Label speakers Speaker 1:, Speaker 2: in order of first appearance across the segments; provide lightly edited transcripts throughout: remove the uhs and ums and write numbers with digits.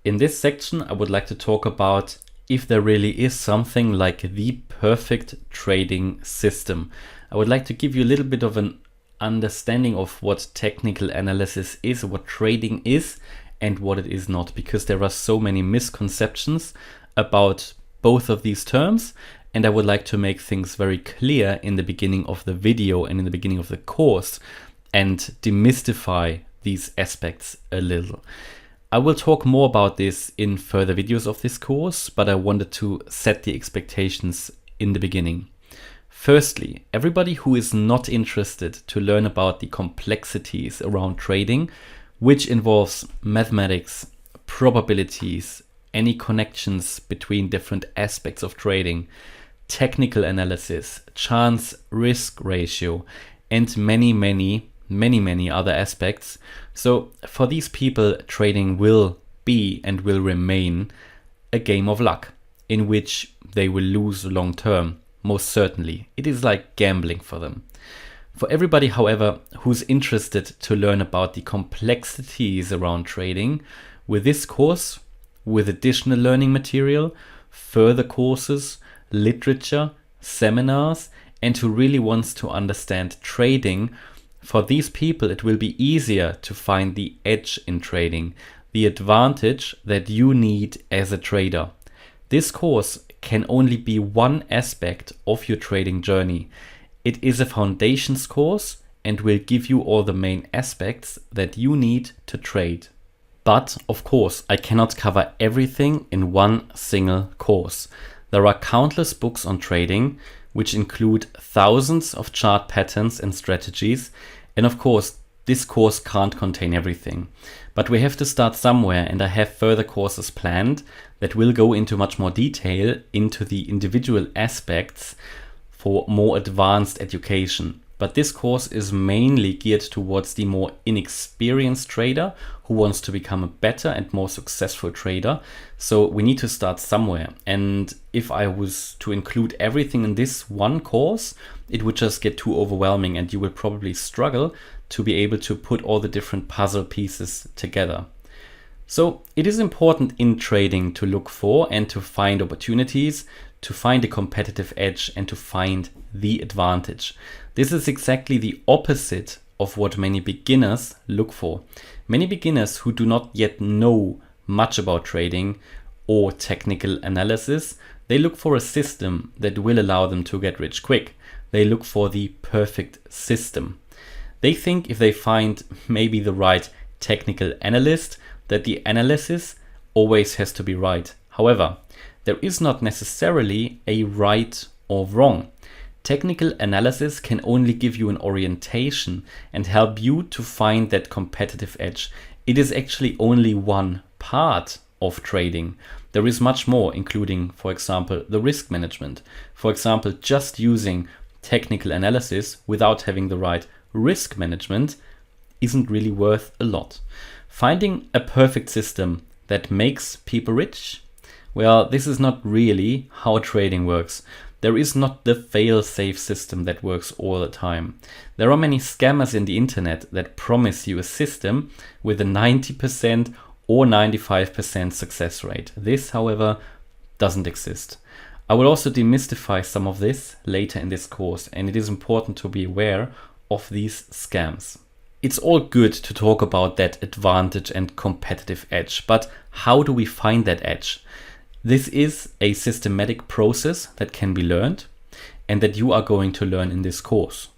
Speaker 1: In this section, I would like to talk about if there really is something like the perfect trading system. I would like to give you a little bit of an understanding of what technical analysis is, what trading is, and what it is not, because there are so many misconceptions about both of these terms, and I would like to make things very clear in the beginning of the video and in the beginning of the course and demystify these aspects a little. I will talk more about this in further videos of this course, but I wanted to set the expectations in the beginning. Firstly, everybody who is not interested to learn about the complexities around trading, which involves mathematics, probabilities, any connections between different aspects of trading, technical analysis, chance risk ratio, and many other aspects. So for these people, trading will be and will remain a game of luck in which they will lose long term, most certainly. It is like gambling for them. For everybody, however, who's interested to learn about the complexities around trading, with this course, with additional learning material, further courses, literature, seminars, and who really wants to understand trading, for these people it will be easier to find the edge in trading, the advantage that you need as a trader. This course can only be one aspect of your trading journey. It is a foundations course and will give you all the main aspects that you need to trade. But of course, I cannot cover everything in one single course. There are countless books on trading, which include thousands of chart patterns and strategies. And of course, this course can't contain everything. But we have to start somewhere, and I have further courses planned that will go into much more detail into the individual aspects for more advanced education. But this course is mainly geared towards the more inexperienced trader who wants to become a better and more successful trader. So we need to start somewhere. And if I was to include everything in this one course, it would just get too overwhelming and you will probably struggle to be able to put all the different puzzle pieces together. So it is important in trading to look for and to find opportunities, to find a competitive edge and to find the advantage. This is exactly the opposite of what many beginners look for. Many beginners who do not yet know much about trading or technical analysis, they look for a system that will allow them to get rich quick. They look for the perfect system. They think if they find maybe the right technical analyst, that the analysis always has to be right. However, there is not necessarily a right or wrong. Technical analysis can only give you an orientation and help you to find that competitive edge. It is actually only one part of trading. There is much more, including, for example, the risk management. For example, just using technical analysis without having the right risk management isn't really worth a lot. Finding a perfect system that makes people rich, well, this is not really how trading works. There is not the fail-safe system that works all the time. There are many scammers in the internet that promise you a system with a 90% or 95% success rate. This, however, doesn't exist. I will also demystify some of this later in this course, and it is important to be aware of these scams. It's all good to talk about that advantage and competitive edge, but how do we find that edge? This is a systematic process that can be learned and that you are going to learn in this course.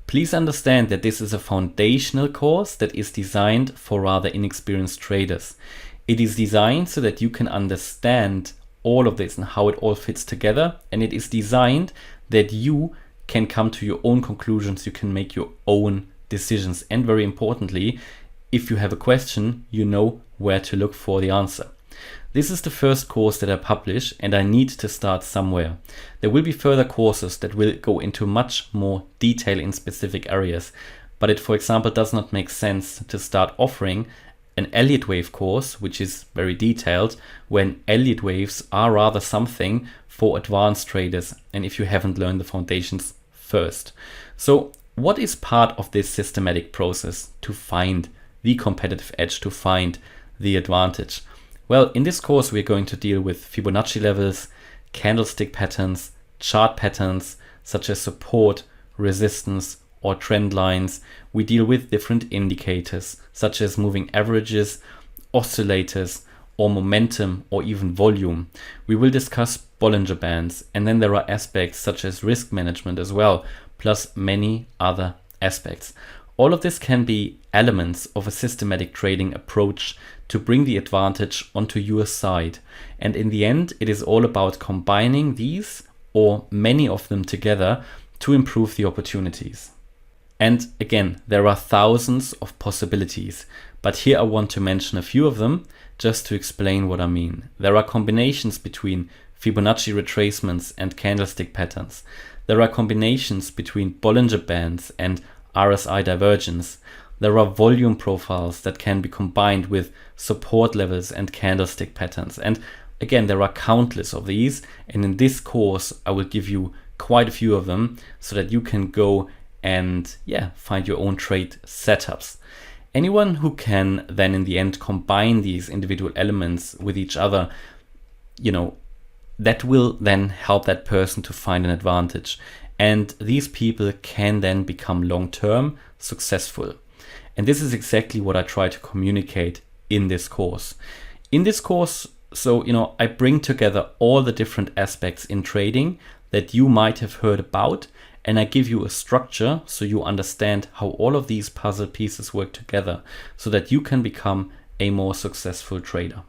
Speaker 1: Please understand that this is a foundational course that is designed for rather inexperienced traders. It is designed so that you can understand all of this and how it all fits together, and it is designed that you can come to your own conclusions, you can make your own decisions, and very importantly, if you have a question, you know where to look for the answer. This is the first course that I publish and I need to start somewhere. There will be further courses that will go into much more detail in specific areas, but it, for example, does not make sense to start offering an Elliott wave course, which is very detailed, when Elliott waves are rather something for advanced traders and if you haven't learned the foundations first. So what is part of this systematic process to find the competitive edge, to find the advantage? Well, in this course, we're going to deal with Fibonacci levels, candlestick patterns, chart patterns, such as support, resistance, or trend lines. We deal with different indicators, such as moving averages, oscillators, or momentum, or even volume. We will discuss Bollinger Bands, and then there are aspects such as risk management as well, plus many other aspects. All of this can be elements of a systematic trading approach to bring the advantage onto your side. And in the end, it is all about combining these or many of them together to improve the opportunities. And again, there are thousands of possibilities, but here I want to mention a few of them just to explain what I mean. There are combinations between Fibonacci retracements and candlestick patterns. There are combinations between Bollinger Bands and RSI divergence. There are volume profiles that can be combined with support levels and candlestick patterns. And again, there are countless of these. And in this course, I will give you quite a few of them so that you can go and find your own trade setups. Anyone who can then in the end combine these individual elements with each other, that will then help that person to find an advantage. And these people can then become long-term successful. And this is exactly what I try to communicate in this course. In this course, I bring together all the different aspects in trading that you might have heard about, and I give you a structure so you understand how all of these puzzle pieces work together so that you can become a more successful trader.